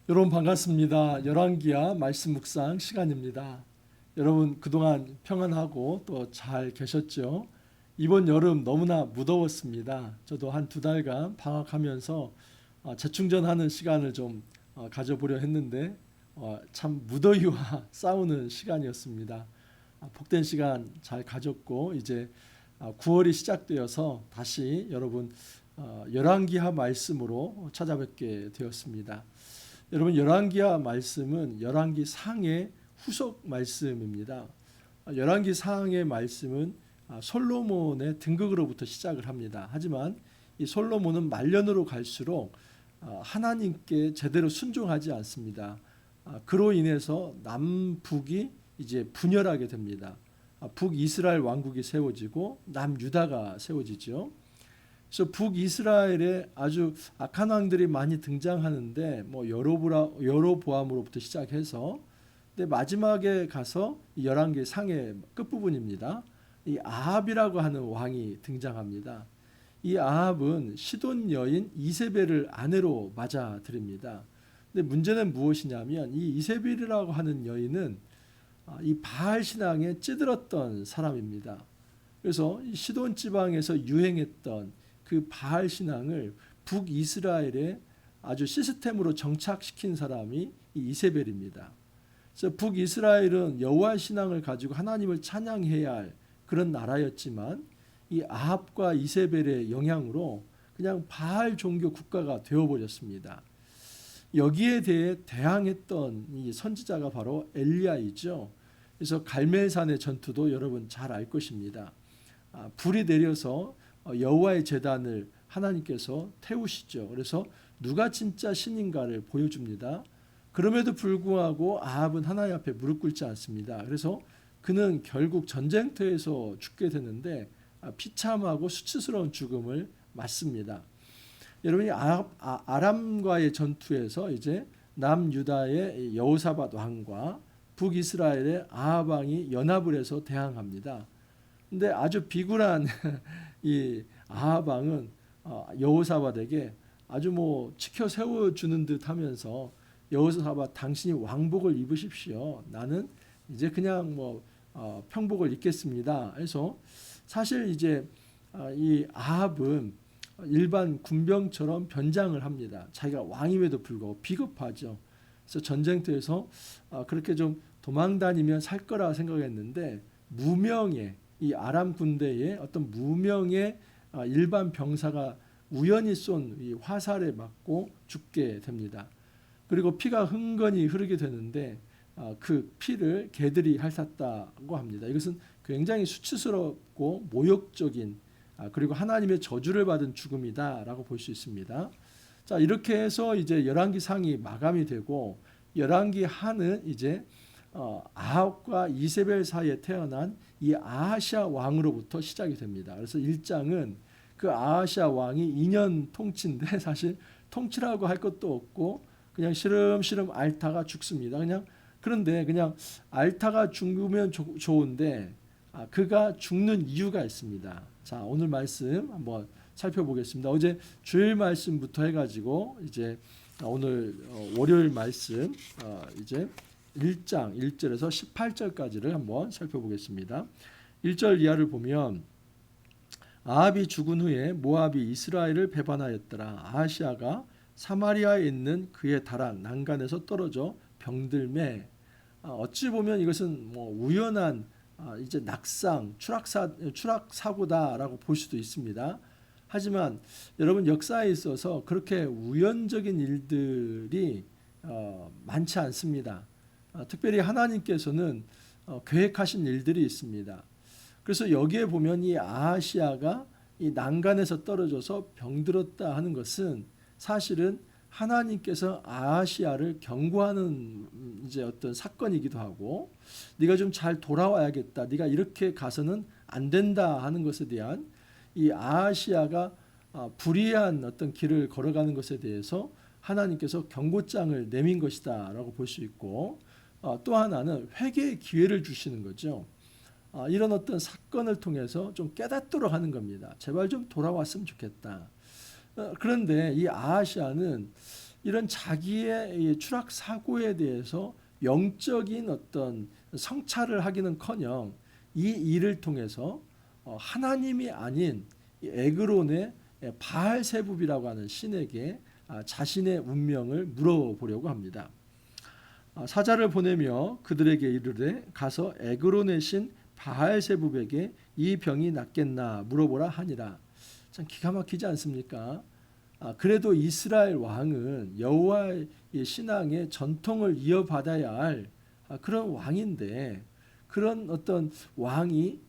여러분 반갑습니다. 열왕기야 말씀 묵상 시간입니다. 여러분 그동안 평안하고 또 잘 계셨죠? 이번 여름 너무나 무더웠습니다. 저도 한 2달간 방학하면서 재충전하는 시간을 좀 가져보려 했는데 참 무더위와 싸우는 시간이었습니다. 복된 시간 잘 가졌고 이제 9월이 시작되어서 다시 여러분 열왕기하 말씀으로 찾아뵙게 되었습니다. 여러분 열왕기하 말씀은 열왕기 상의 후속 말씀입니다. 열왕기 상의 말씀은 솔로몬의 등극으로부터 시작을 합니다. 하지만 이 솔로몬은 말년으로 갈수록 하나님께 제대로 순종하지 않습니다. 그로 인해서 남북이 이제 분열하게 됩니다. 북이스라엘 왕국이 세워지고 남유다가 세워지죠. 그래서 북이스라엘에 아주 악한 왕들이 많이 등장하는데 뭐 여로보암으로부터 시작해서 근데 마지막에 가서 열왕기 상의 끝부분입니다. 이 아합이라고 하는 왕이 등장합니다. 이 아합은 시돈 여인 이세벨을 아내로 맞아들입니다. 근데 문제는 무엇이냐면 이 이세벨이라고 하는 여인은 이 바알 신앙에 찌들었던 사람입니다. 그래서 시돈 지방에서 유행했던 그 바알 신앙을 북이스라엘에 아주 시스템으로 정착시킨 사람이 이 이세벨입니다. 그래서 북이스라엘은 여호와 신앙을 가지고 하나님을 찬양해야 할 그런 나라였지만 이 아합과 이세벨의 영향으로 그냥 바알 종교 국가가 되어버렸습니다. 여기에 대해 대항했던 이 선지자가 바로 엘리야이죠. 그래서 갈멜산의 전투도 여러분 잘 알 것입니다. 불이 내려서 여호와의 제단을 하나님께서 태우시죠. 그래서 누가 진짜 신인가를 보여줍니다. 그럼에도 불구하고 아합은 하나님 앞에 무릎 꿇지 않습니다. 그래서 그는 결국 전쟁터에서 죽게 되는데 비참하고 수치스러운 죽음을 맞습니다. 여러분이 아람과의 전투에서 이제 남유다의 여호사밧 왕과 북이스라엘의 아합 왕이 연합을 해서 대항합니다. 근데 아주 비굴한 이 아합 왕은 여호사밧에게 아주 뭐 치켜 세워주는 듯 하면서 여호사밧 당신이 왕복을 입으십시오. 나는 이제 그냥 뭐 평복을 입겠습니다. 그래서 사실 이제 이 아합은 일반 군병처럼 변장을 합니다. 자기가 왕임에도 불구하고 비겁하죠. 그래서 전쟁터에서 그렇게 좀 도망 다니면 살 거라 생각했는데 무명의 이 아람 군대의 어떤 무명의 일반 병사가 우연히 쏜 이 화살에 맞고 죽게 됩니다. 그리고 피가 흥건히 흐르게 되는데 그 피를 개들이 핥았다고 합니다. 이것은 굉장히 수치스럽고 모욕적인 그리고 하나님의 저주를 받은 죽음이다라고 볼 수 있습니다. 자, 이렇게 해서 이제 열왕기 상이 마감이 되고 열왕기 하는 이제 아합과 이세벨 사이에 태어난 이 아하시아 왕으로부터 시작이 됩니다. 그래서 1장은 그 아하시아 왕이 2년 통치인데 사실 통치라고 할 것도 없고 그냥 시름시름 앓다가 죽습니다. 그런데 그냥 앓다가 죽으면 좋은데 그가 죽는 이유가 있습니다. 자, 오늘 말씀 한번 살펴보겠습니다. 어제 주일 말씀부터 해가지고 이제 오늘 월요일 말씀 이제 1장 1절에서 18절까지를 한번 살펴보겠습니다. 1절 이하를 보면 아합이 죽은 후에 모압이 이스라엘을 배반하였더라. 아하시아가 사마리아에 있는 그의 다란 난간에서 떨어져 병들매. 어찌 보면 이것은 뭐 우연한 이제 낙상 추락 사고다라고 볼 수도 있습니다. 하지만 여러분 역사에 있어서 그렇게 우연적인 일들이 많지 않습니다. 특별히 하나님께서는 계획하신 일들이 있습니다. 그래서 여기에 보면 이 아하시아가 이 난간에서 떨어져서 병들었다 하는 것은 사실은 하나님께서 아하시아를 경고하는 이제 어떤 사건이기도 하고 네가 좀 잘 돌아와야겠다. 네가 이렇게 가서는 안 된다 하는 것에 대한 이 아하시아가 불의한 어떤 길을 걸어가는 것에 대해서 하나님께서 경고장을 내민 것이다라고 볼 수 있고 또 하나는 회개의 기회를 주시는 거죠. 이런 어떤 사건을 통해서 좀 깨닫도록 하는 겁니다. 제발 좀 돌아왔으면 좋겠다. 그런데 이 아하시아는 이런 자기의 이 추락 사고에 대해서 영적인 어떤 성찰을 하기는커녕 이 일을 통해서 하나님이 아닌 에그론의 바알세붑이라고 하는 신에게 자신의 운명을 물어보려고 합니다. 사자를 보내며 그들에게 이르되 가서 에그론의 신 바알세붑에게 이 병이 낫겠나 물어보라 하니라. 참 기가 막히지 않습니까? 그래도 이스라엘 왕은 여호와의 신앙의 전통을 이어받아야 할 그런 왕인데, 그런 어떤 왕이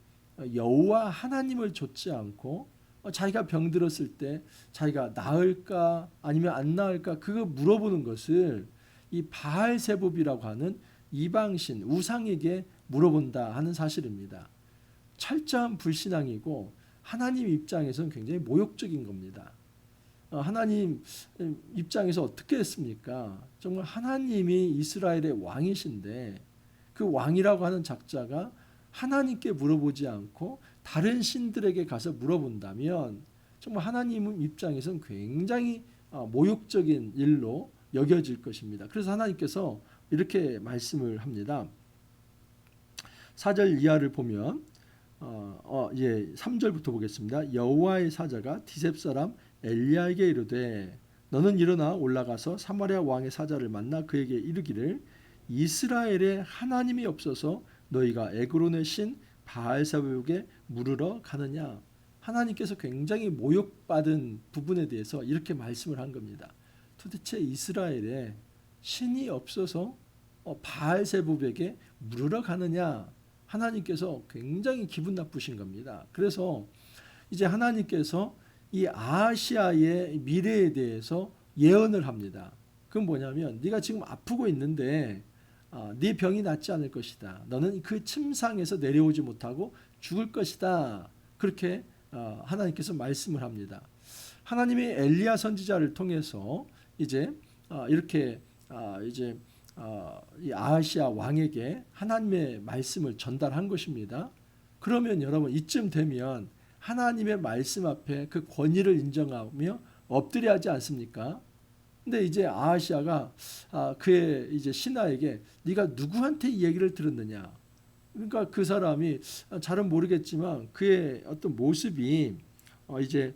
여호와 하나님을 좇지 않고 자기가 병들었을 때 자기가 나을까 아니면 안 나을까 그거 물어보는 것을 이 바알세붑이라고 하는 이방신 우상에게 물어본다 하는 사실입니다. 철저한 불신앙이고 하나님 입장에서는 굉장히 모욕적인 겁니다. 하나님 입장에서 어떻게 했습니까? 정말 하나님이 이스라엘의 왕이신데 그 왕이라고 하는 작자가 하나님께 물어보지 않고 다른 신들에게 가서 물어본다면 정말 하나님 입장에서는 굉장히 모욕적인 일로 여겨질 것입니다. 그래서 하나님께서 이렇게 말씀을 합니다. 4절 이하를 보면 3절부터 보겠습니다. 여호와의 사자가 디셉 사람 엘리야에게 이르되 너는 일어나 올라가서 사마리아 왕의 사자를 만나 그에게 이르기를 이스라엘에 하나님이 없어서 너희가 에그론의 신 바알세붑에게 물으러 가느냐. 하나님께서 굉장히 모욕받은 부분에 대해서 이렇게 말씀을 한 겁니다. 도대체 이스라엘에 신이 없어서 바알세붑에게 물으러 가느냐. 하나님께서 굉장히 기분 나쁘신 겁니다. 그래서 이제 하나님께서 이 아하시아의 미래에 대해서 예언을 합니다. 그건 뭐냐면 네가 지금 아프고 있는데 네 병이 낫지 않을 것이다. 너는 그 침상에서 내려오지 못하고 죽을 것이다. 그렇게 하나님께서 말씀을 합니다. 하나님이 엘리야 선지자를 통해서 이제 이렇게 이제 이 아하시아 왕에게 하나님의 말씀을 전달한 것입니다. 그러면 여러분 이쯤 되면 하나님의 말씀 앞에 그 권위를 인정하며 엎드려야 하지 않습니까? 근데 이제 아하시아가 그의 이제 신하에게 네가 누구한테 이 얘기를 들었느냐? 그러니까 그 사람이 잘은 모르겠지만 그의 어떤 모습이 이제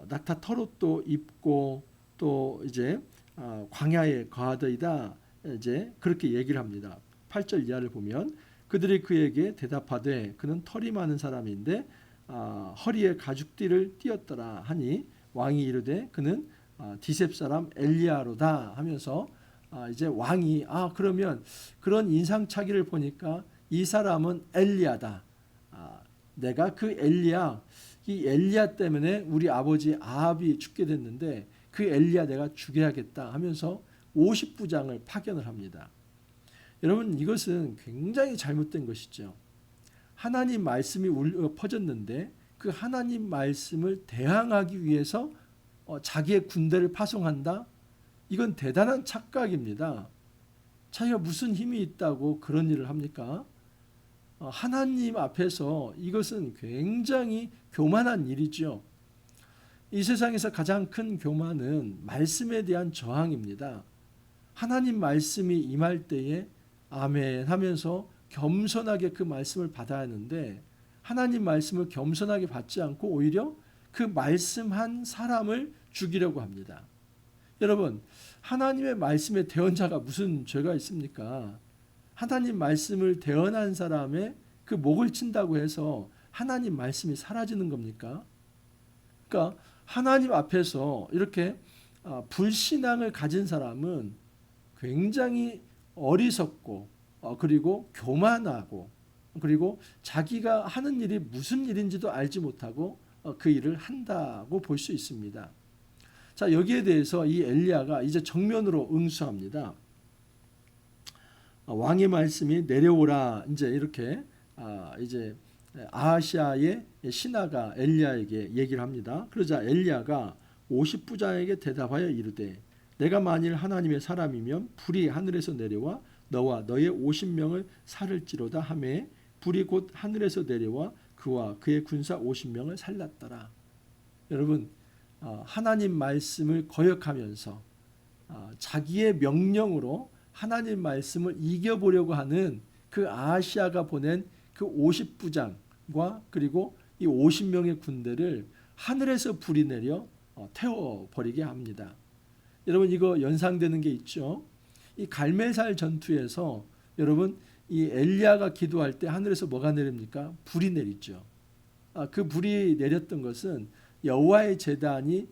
낙타 털옷도 입고 또 이제 광야에 거하더이다. 이제 그렇게 얘기를 합니다. 8절 이하를 보면 그들이 그에게 대답하되 그는 털이 많은 사람인데 허리에 가죽띠를 띠었더라 하니 왕이 이르되 그는 디셉 사람 엘리야로다 하면서 이제 왕이 그러면 그런 인상착의를 보니까 이 사람은 엘리야다. 내가 그 엘리야, 이 엘리야 때문에 우리 아버지 아합이 죽게 됐는데 그 엘리야 내가 죽여야겠다 하면서 50부장을 파견을 합니다. 여러분 이것은 굉장히 잘못된 것이죠. 하나님 말씀이 퍼졌는데 그 하나님 말씀을 대항하기 위해서 자기의 군대를 파송한다? 이건 대단한 착각입니다. 자기가 무슨 힘이 있다고 그런 일을 합니까? 하나님 앞에서 이것은 굉장히 교만한 일이죠. 이 세상에서 가장 큰 교만은 말씀에 대한 저항입니다. 하나님 말씀이 임할 때에 아멘 하면서 겸손하게 그 말씀을 받아야 하는데 하나님 말씀을 겸손하게 받지 않고 오히려 그 말씀한 사람을 죽이려고 합니다. 여러분 하나님의 말씀에 대언자가 무슨 죄가 있습니까? 하나님 말씀을 대언한 사람의 그 목을 친다고 해서 하나님 말씀이 사라지는 겁니까? 그러니까 하나님 앞에서 이렇게 불신앙을 가진 사람은 굉장히 어리석고 그리고 교만하고 그리고 자기가 하는 일이 무슨 일인지도 알지 못하고 그 일을 한다고 볼 수 있습니다. 자, 여기에 대해서 이 엘리야가 이제 정면으로 응수합니다. 왕의 말씀이 내려오라 이제 이렇게 이제 아하시아의 신하가 엘리야에게 얘기를 합니다. 그러자 엘리야가 50부장에게 대답하여 이르되 내가 만일 하나님의 사람이면 불이 하늘에서 내려와 너와 너의 50명을 살을지로다 하매 불이 곧 하늘에서 내려와 그와 그의 군사 50명을 살랐더라. 여러분 하나님 말씀을 거역하면서 자기의 명령으로 하나님 말씀을 이겨보려고 하는 그 아하시아가 보낸 그 50부장과 그리고 이 50명의 군대를 하늘에서 불이 내려 태워버리게 합니다. 여러분 이거 연상되는 게 있죠. 이 갈멜살 전투에서 여러분 이 엘리야가 기도할 때 하늘에서 뭐가 내립니까? 불이 내리죠. 그 불이 내렸던 것은 여호와의 제단이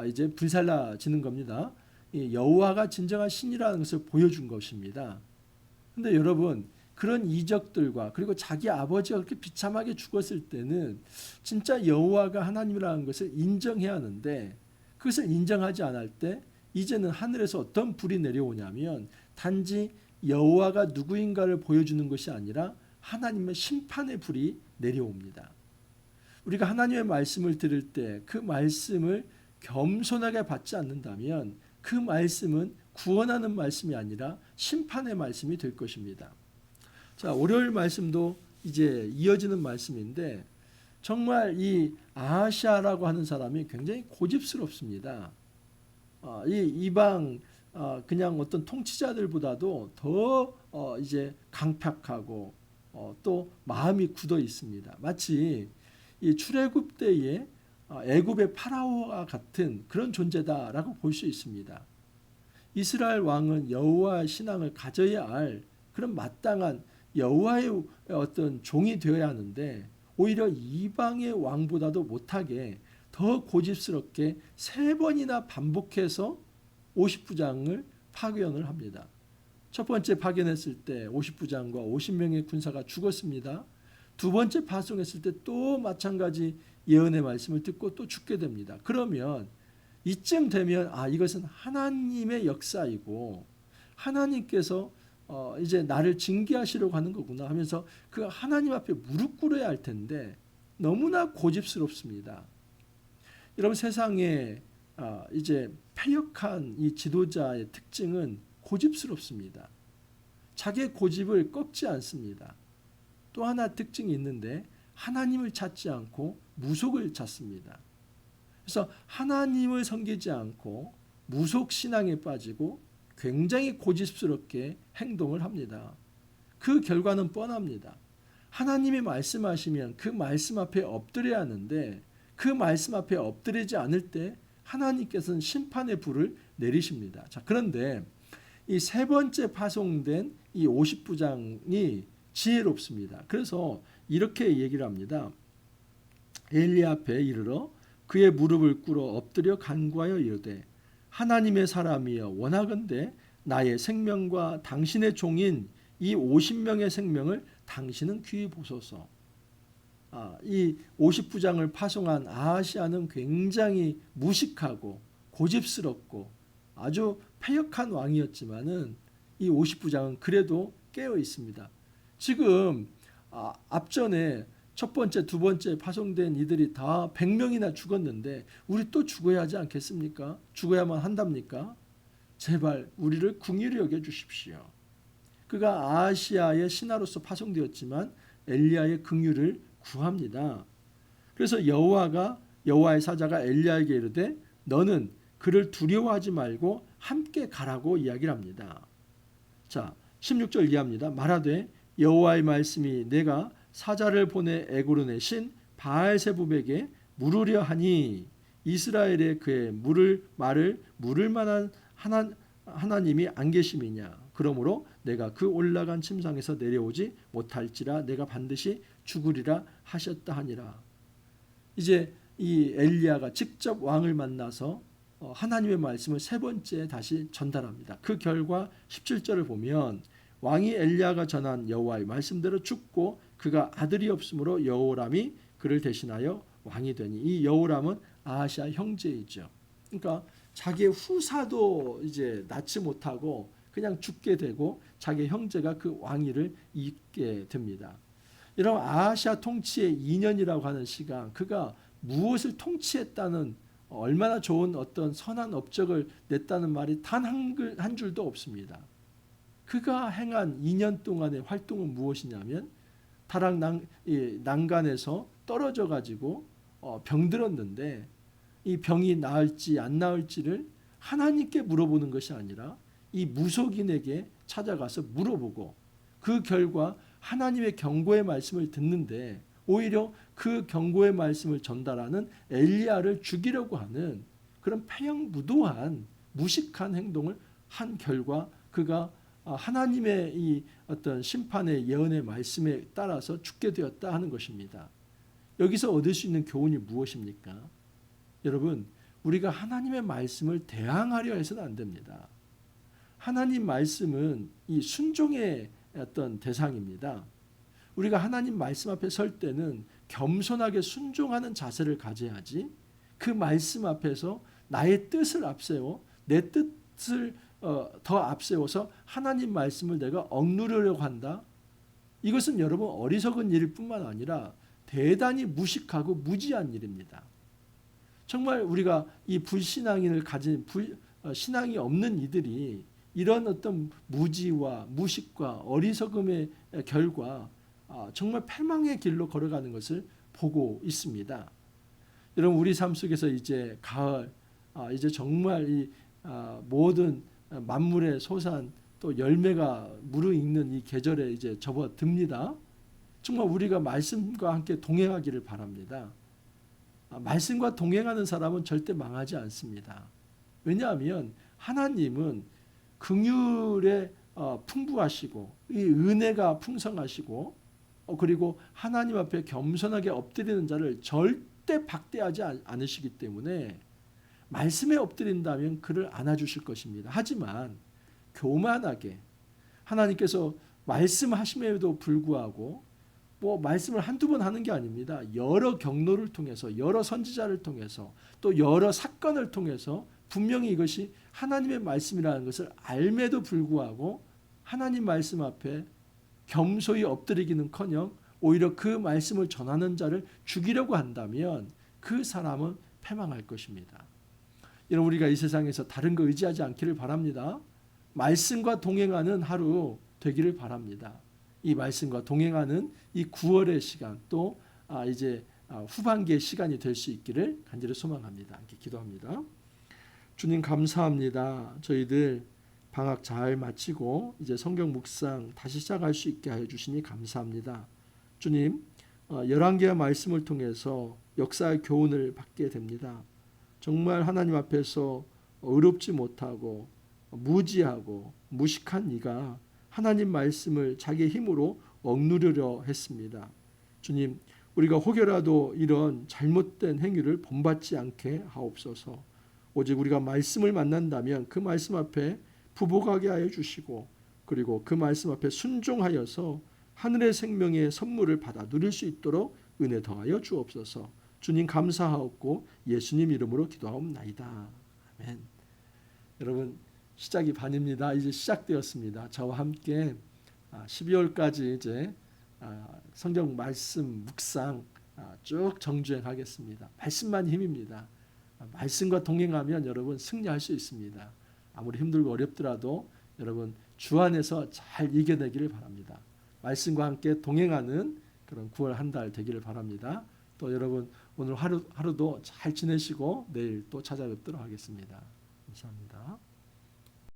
이제 불살라지는 겁니다. 이 여호와가 진정한 신이라는 것을 보여준 것입니다. 근데 여러분 그런 이적들과 그리고 자기 아버지가 그렇게 비참하게 죽었을 때는 진짜 여호와가 하나님이라는 것을 인정해야 하는데 그것을 인정하지 않을 때 이제는 하늘에서 어떤 불이 내려오냐면 단지 여호와가 누구인가를 보여주는 것이 아니라 하나님의 심판의 불이 내려옵니다. 우리가 하나님의 말씀을 들을 때 그 말씀을 겸손하게 받지 않는다면 그 말씀은 구원하는 말씀이 아니라 심판의 말씀이 될 것입니다. 자, 월요일 말씀도 이제 이어지는 말씀인데 정말 이 아하시아라고 하는 사람이 굉장히 고집스럽습니다. 이 이방 그냥 어떤 통치자들보다도 더 이제 강팍하고 또 마음이 굳어 있습니다. 마치 이 출애굽 때에 애굽의 파라오와 같은 그런 존재다라고 볼 수 있습니다. 이스라엘 왕은 여호와의 신앙을 가져야 할 그런 마땅한 여호와의 어떤 종이 되어야 하는데 오히려 이방의 왕보다도 못하게 더 고집스럽게 3번이나 반복해서 50부장을 파견을 합니다. 첫 번째 파견했을 때 50부장과 50명의 군사가 죽었습니다. 두 번째 파송했을 때 또 마찬가지 예언의 말씀을 듣고 또 죽게 됩니다. 그러면 이쯤 되면 이것은 하나님의 역사이고 하나님께서 이제 나를 징계하시려고 하는 거구나 하면서 그 하나님 앞에 무릎 꿇어야 할 텐데 너무나 고집스럽습니다. 여러분 세상에 이제 패역한 이 지도자의 특징은 고집스럽습니다. 자기의 고집을 꺾지 않습니다. 또 하나 특징이 있는데 하나님을 찾지 않고 무속을 찾습니다. 그래서 하나님을 섬기지 않고 무속 신앙에 빠지고 굉장히 고집스럽게 행동을 합니다. 그 결과는 뻔합니다. 하나님이 말씀하시면 그 말씀 앞에 엎드려야 하는데 그 말씀 앞에 엎드리지 않을 때 하나님께서는 심판의 불을 내리십니다. 자, 그런데 이 3번째 파송된 이 50부장이 지혜롭습니다. 그래서 이렇게 얘기를 합니다. 엘리야 앞에 이르러 그의 무릎을 꿇어 엎드려 간구하여 이르되 하나님의 사람이여 원하건대 나의 생명과 당신의 종인 이 50명의 생명을 당신은 귀히 보소서. 이 50부장을 파송한 아하시아는 굉장히 무식하고 고집스럽고 아주 패역한 왕이었지만은 이 50부장은 그래도 깨어 있습니다. 지금 앞전에 첫 번째, 두 번째 파송된 이들이 다 100명이나 죽었는데 우리 또 죽어야 하지 않겠습니까? 죽어야만 한답니까? 제발 우리를 긍휼히 여겨 주십시오. 그가 아하시아의 신하로서 파송되었지만 엘리야의 긍휼을 구합니다. 그래서 여호와의 사자가 엘리야에게 이르되 너는 그를 두려워하지 말고 함께 가라고 이야기를 합니다. 자, 16절 이해합니다. 말하되 여호와의 말씀이 내가 사자를 보내 에고르의 신 바알세붑에게 물으려 하니 이스라엘에 그의 말을 물을 만한 하나님이 안 계심이냐. 그러므로 내가 그 올라간 침상에서 내려오지 못할지라 내가 반드시 죽으리라 하셨다 하니라. 이제 이 엘리야가 직접 왕을 만나서 하나님의 말씀을 3번째 다시 전달합니다. 그 결과 17절을 보면 왕이 엘리야가 전한 여호와의 말씀대로 죽고 그가 아들이 없으므로 여호람이 그를 대신하여 왕이 되니 이 여호람은 아하시아 형제이죠. 그러니까 자기의 후사도 이제 낳지 못하고 그냥 죽게 되고 자기 형제가 그 왕위를 잇게 됩니다. 여러분 아하시아 통치의 2년이라고 하는 시간 그가 무엇을 통치했다는 얼마나 좋은 어떤 선한 업적을 냈다는 말이 단 한 줄도 없습니다. 그가 행한 2년 동안의 활동은 무엇이냐면 타락 난간에서 떨어져 가지고 병들었는데 이 병이 나을지 안 나을지를 하나님께 물어보는 것이 아니라 이 무속인에게 찾아가서 물어보고 그 결과 하나님의 경고의 말씀을 듣는데 오히려 그 경고의 말씀을 전달하는 엘리야를 죽이려고 하는 그런 패형무도한 무식한 행동을 한 결과 그가 하나님의 이 어떤 심판의 예언의 말씀에 따라서 죽게 되었다 하는 것입니다. 여기서 얻을 수 있는 교훈이 무엇입니까? 여러분, 우리가 하나님의 말씀을 대항하려 해서는 안 됩니다. 하나님 말씀은 이 순종의 어떤 대상입니다. 우리가 하나님 말씀 앞에 설 때는 겸손하게 순종하는 자세를 가져야지 그 말씀 앞에서 나의 뜻을 앞세워 내 뜻을 더 앞세워서 하나님 말씀을 내가 억누르려고 한다. 이것은 여러분 어리석은 일일 뿐만 아니라 대단히 무식하고 무지한 일입니다. 정말 우리가 이 불신앙인을 가진 신앙이 없는 이들이 이런 어떤 무지와 무식과 어리석음의 결과 정말 패망의 길로 걸어가는 것을 보고 있습니다. 여러분 우리 삶 속에서 이제 가을 이제 정말 이 모든 만물의 소산 또 열매가 무르익는 이 계절에 이제 접어듭니다. 정말 우리가 말씀과 함께 동행하기를 바랍니다. 말씀과 동행하는 사람은 절대 망하지 않습니다. 왜냐하면 하나님은 긍휼에 풍부하시고 이 은혜가 풍성하시고 그리고 하나님 앞에 겸손하게 엎드리는 자를 절대 박대하지 않으시기 때문에 말씀에 엎드린다면 그를 안아주실 것입니다. 하지만 교만하게 하나님께서 말씀하심에도 불구하고 말씀을 한두 번 하는 게 아닙니다. 여러 경로를 통해서 여러 선지자를 통해서 또 여러 사건을 통해서 분명히 이것이 하나님의 말씀이라는 것을 알매도 불구하고 하나님 말씀 앞에 겸손히 엎드리기는커녕 오히려 그 말씀을 전하는 자를 죽이려고 한다면 그 사람은 패망할 것입니다. 여러분 우리가 이 세상에서 다른 거 의지하지 않기를 바랍니다. 말씀과 동행하는 하루 되기를 바랍니다. 이 말씀과 동행하는 이 9월의 시간 또 이제 후반기의 시간이 될 수 있기를 간절히 소망합니다. 함께 기도합니다. 주님 감사합니다. 저희들 방학 잘 마치고 이제 성경 묵상 다시 시작할 수 있게 하여 주시니 감사합니다. 주님 열왕기의 말씀을 통해서 역사의 교훈을 받게 됩니다. 정말 하나님 앞에서 의롭지 못하고 무지하고 무식한 이가 하나님 말씀을 자기의 힘으로 억누르려 했습니다. 주님 우리가 혹여라도 이런 잘못된 행위를 본받지 않게 하옵소서. 오직 우리가 말씀을 만난다면 그 말씀 앞에 부복하게 하여 주시고 그리고 그 말씀 앞에 순종하여서 하늘의 생명의 선물을 받아 누릴 수 있도록 은혜 더하여 주옵소서. 주님 감사하옵고 예수님 이름으로 기도하옵나이다. 아멘. 여러분 시작이 반입니다. 이제 시작되었습니다. 저와 함께 12월까지 이제 성경 말씀 묵상 쭉 정주행하겠습니다. 말씀만 힘입니다. 말씀과 동행하면 여러분 승리할 수 있습니다. 아무리 힘들고 어렵더라도 여러분 주 안에서 잘 이겨내기를 바랍니다. 말씀과 함께 동행하는 그런 9월 한 달 되기를 바랍니다. 또 여러분 오늘 하루도 잘 지내시고 내일 또 찾아뵙도록 하겠습니다. 감사합니다.